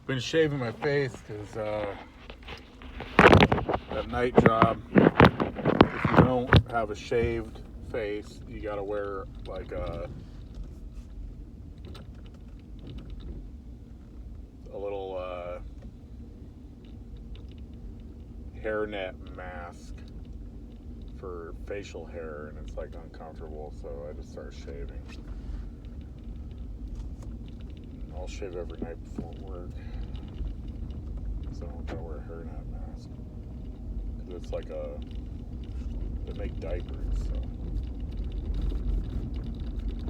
Been shaving my face because that night job, if you don't have a shaved face, you gotta wear like a little hairnet mask for facial hair, and it's like uncomfortable, so I just started shaving. I'll shave every night before work, so I don't gotta wear a hairnet mask. Because it's like they make diapers, so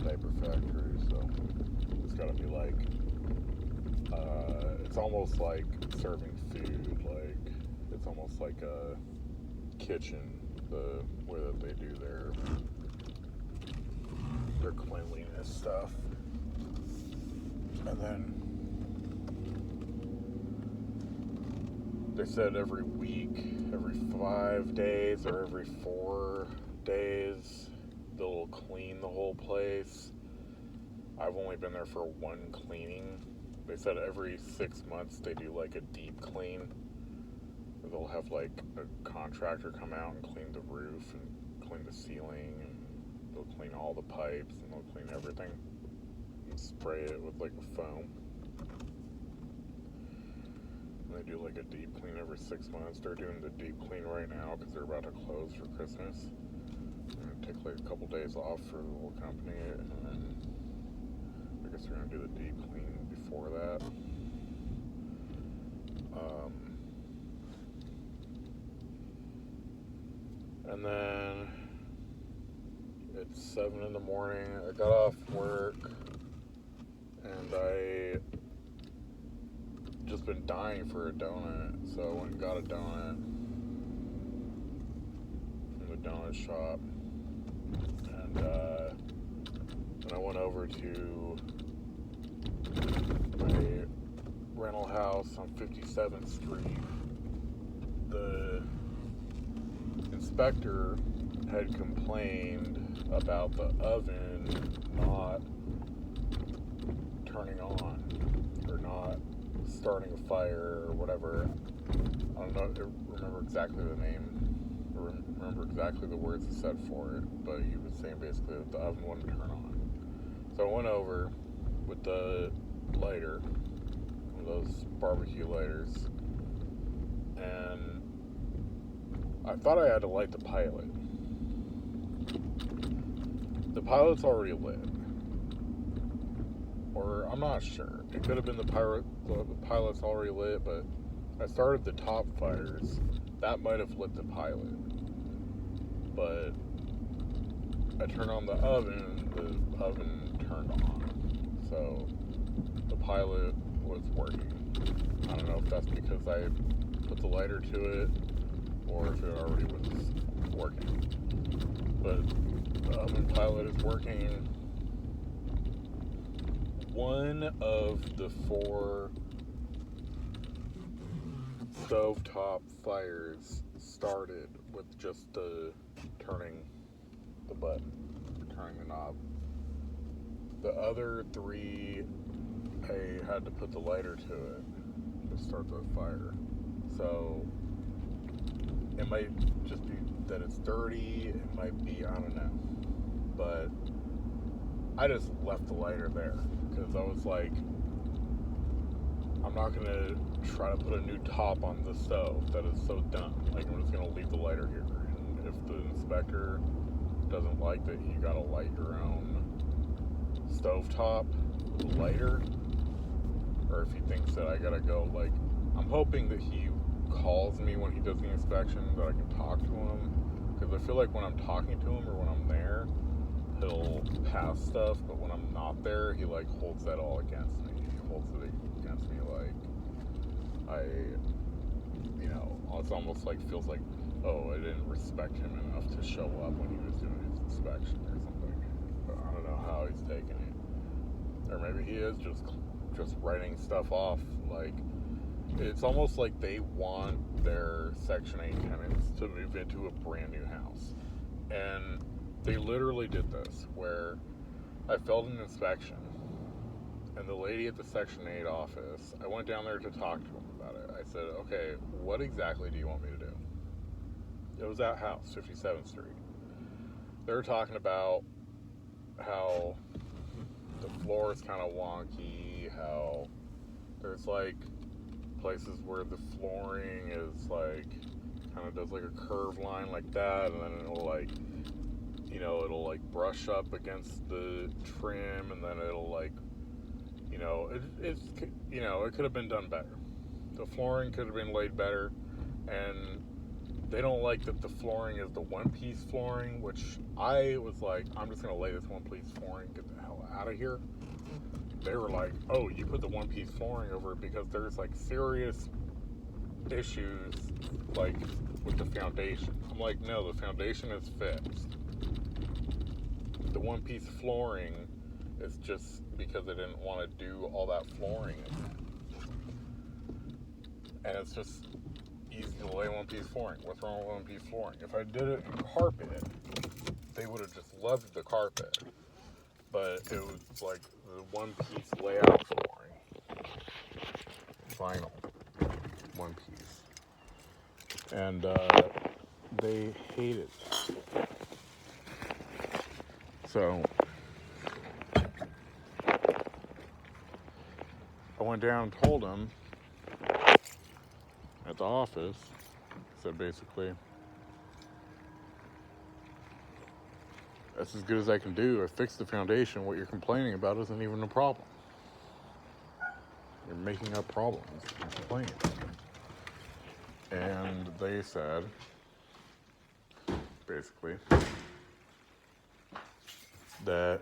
diaper factory, so it's gotta be like, it's almost like serving food, like, it's almost like a kitchen, the way that they do their cleanliness stuff. And then they said every week, every 5 days, or every 4 days, they'll clean the whole place. I've only been there for one cleaning. They said every 6 months they do like a deep clean. They'll have like a contractor come out and clean the roof and clean the ceiling, and they'll clean all the pipes, and they'll clean everything and spray it with like a foam. And they do like a deep clean every 6 months. They're doing the deep clean right now because they're about to close for Christmas. They're gonna take like a couple days off for the whole company, and then I guess they're gonna do the deep clean before that. And then it's 7 in the morning. I got off work, and I just been dying for a donut, so I went and got a donut from the donut shop, and then I went over to my rental house on 57th Street. The inspector had complained about the oven not turning on, or not starting a fire, or whatever. I don't remember exactly the name, or remember exactly the words he said for it, but he was saying basically that the oven wouldn't turn on. So I went over with the lighter, one of those barbecue lighters, and I thought I had to light the pilot. The pilot's already lit. Or I'm not sure. It could have been the pilot's already lit, but I started the top fires. That might have lit the pilot. But I turned on the oven, the oven turned on. So the pilot was working. I don't know if that's because I put the lighter to it, or if it already was working. But the oven pilot is working. One of the 4 stovetop fires started with just turning the button, turning the knob. The other 3, I had to put the lighter to it to start the fire. So it might just be that it's dirty, it might be, I don't know. But I just left the lighter there because I was like, I'm not going to try to put a new top on the stove. That is so dumb. Like, I'm just going to leave the lighter here. And if the inspector doesn't like that you got to light your own stovetop with a lighter, or if he thinks that I got to go, like, I'm hoping that he calls me when he does the inspection, that I can talk to him, because I feel like when I'm talking to him or when I'm there, he'll pass stuff, but when I'm not there, he like holds that all against me. He holds it against me like it's almost like, feels like, oh, I didn't respect him enough to show up when he was doing his inspection or something. But I don't know how he's taking it. Or maybe he is just writing stuff off. Like, it's almost like they want their Section 8 tenants to move into a brand new house. And they literally did this, where I failed an inspection, And the lady at the Section 8 office, I went down there to talk to them about it. I said, okay, what exactly do you want me to do? It was that house, 57th Street. They were talking about how the floor is kind of wonky, how there's like places where the flooring is like, kind of does like a curve line like that, and then it'll like, you know, it'll like brush up against the trim, and then it'll like, you know, it's, you know, it could have been done better. The flooring could have been laid better, and they don't like that the flooring is the one-piece flooring, which I was like, I'm just going to lay this one-piece flooring, get the hell out of here. They were like, oh, you put the one-piece flooring over it because there's like serious issues like with the foundation. I'm like, no, the foundation is fixed. The one-piece flooring is just because they didn't want to do all that flooring again. And it's just easy to lay one-piece flooring. What's wrong with one-piece flooring? If I did it in carpet, they would have just loved the carpet. But it was like the one-piece layout flooring. Vinyl. One piece. And they hated that. So I went down and told them at the office, said basically, that's as good as I can do. I fixed the foundation. What you're complaining about isn't even a problem. You're making up problems and complaining. And they said, basically, that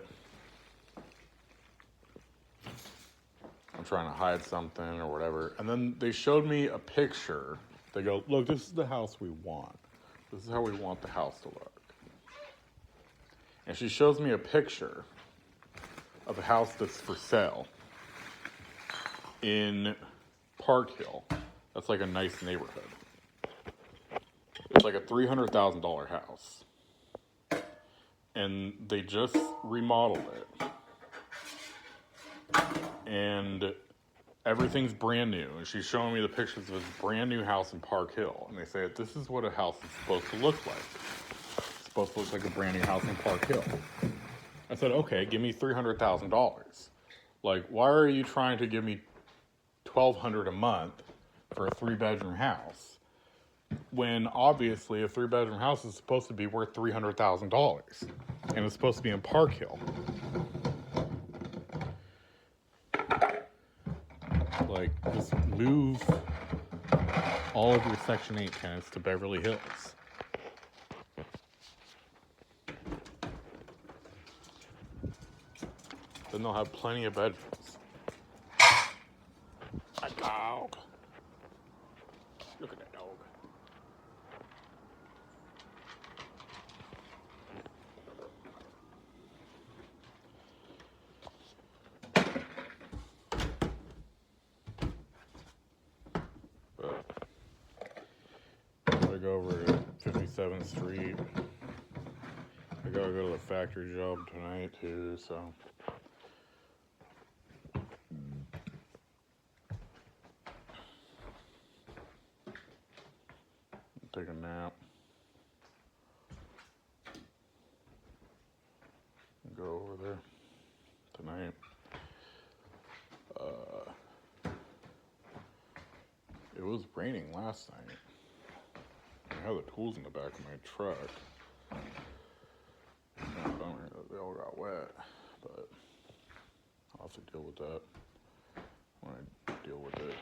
I'm trying to hide something or whatever. And then they showed me a picture. They go, look, this is the house we want. This is how we want the house to look. And she shows me a picture of a house that's for sale in Park Hill. That's like a nice neighborhood. It's like a $300,000 house. And they just remodeled it. And everything's brand new. And she's showing me the pictures of this brand new house in Park Hill. And they say, this is what a house is supposed to look like. It's supposed to look like a brand new house in Park Hill. I said, okay, give me $300,000. Like, why are you trying to give me $1,200 a month for a 3-bedroom house, when obviously a 3-bedroom house is supposed to be worth $300,000, and it's supposed to be in Park Hill? Like, just move all of your Section 8 tenants to Beverly Hills. Then they'll have plenty of bedrooms. A dog. Look at that dog. But I go over to 57th Street. I gotta go to the factory job tonight too, so. Take a nap. Go over there tonight. It was raining last night. I had the tools in the back of my truck. They all got wet, but I'll have to deal with that when I deal with it.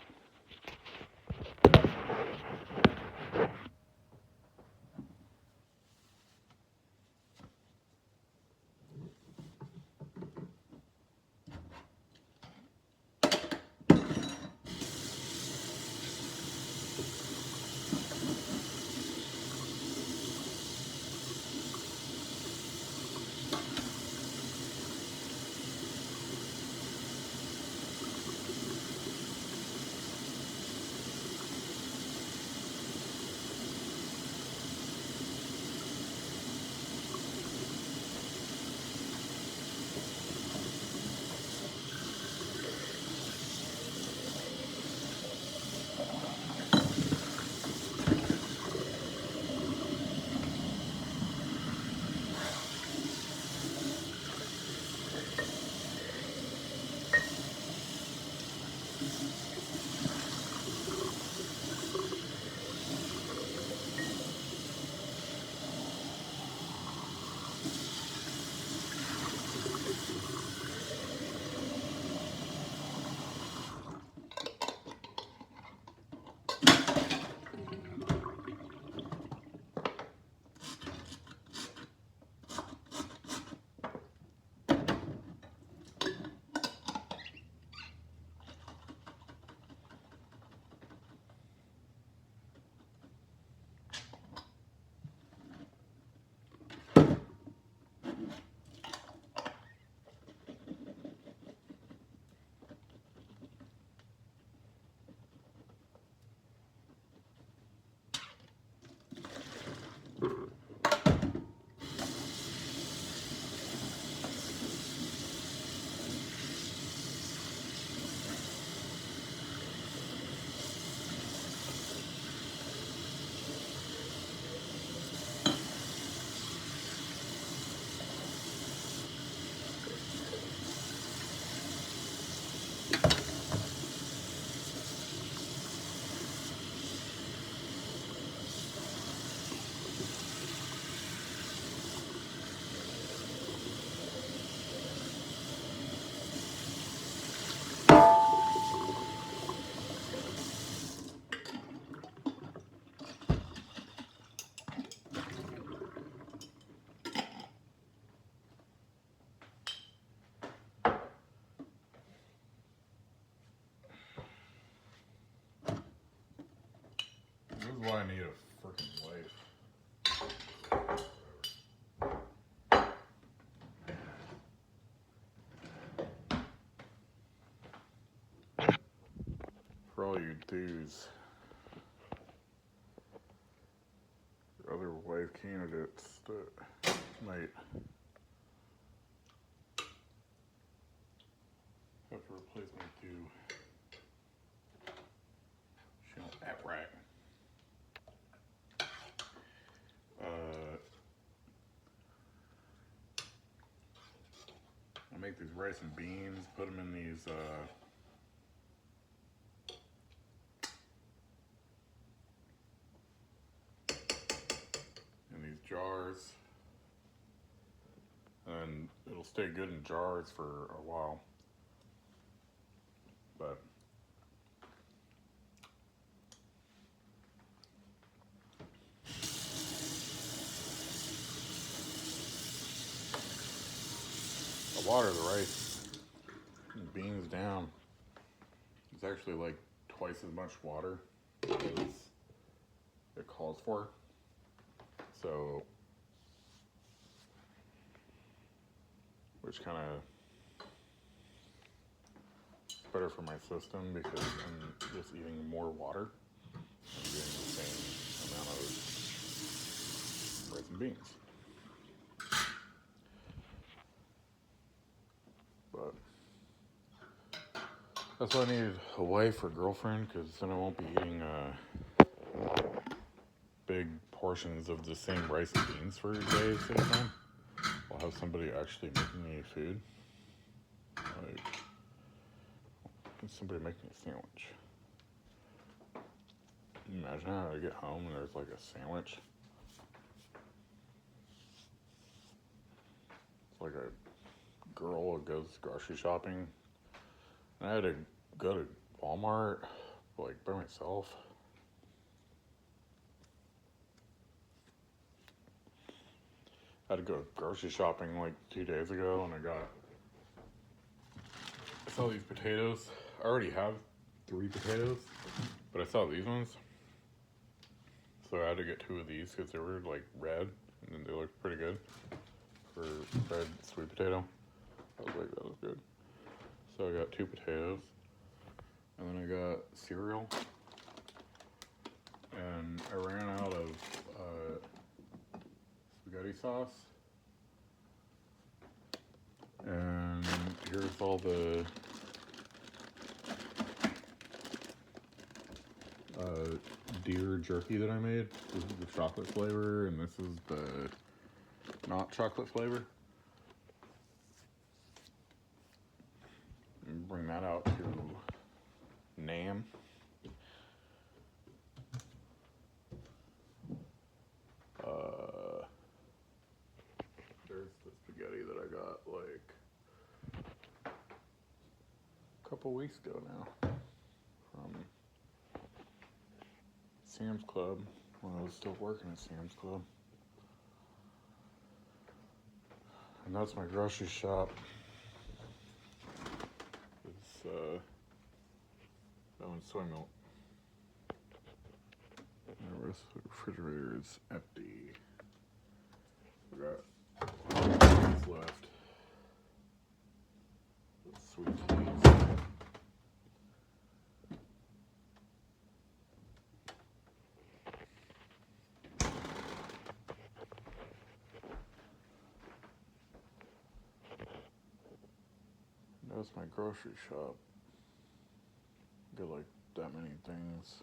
is why I need a freaking wife. For all you dudes, other wife candidates that might have to replace me too. She don't act right. I make these rice and beans, put them in these jars, and it'll stay good in jars for a while. But I water the rice and beans down. It's actually like twice as much water as it calls for. So, which kind of better for my system because I'm just eating more water. I'm getting the same amount of rice and beans. But that's why I need a wife or girlfriend, because then I won't be eating big portions of the same rice and beans for days at a time. I'll have somebody actually making me food. Like, somebody make me a sandwich. Can you imagine how I get home and there's like a sandwich? It's like a girl who goes grocery shopping. And I had to go to Walmart, like, by myself. I had to go grocery shopping like 2 days ago, and I saw these potatoes. I already have 3 potatoes, but I saw these ones. So I had to get 2 of these because they were like red, and they looked pretty good for red sweet potato. I was like, that was good. So I got 2 potatoes, and then I got cereal, and I ran out of spaghetti sauce, and here's all the deer jerky that I made. This is the chocolate flavor, and this is the not chocolate flavor. And bring that out to Nam. There's the spaghetti that I got like a couple weeks ago now from Sam's Club when I was still working at Sam's Club. And that's my grocery shop. It's that one's soy milk. The rest of the refrigerator is empty. We got these left. Sweet teas. That's my grocery shop. Get like that many things.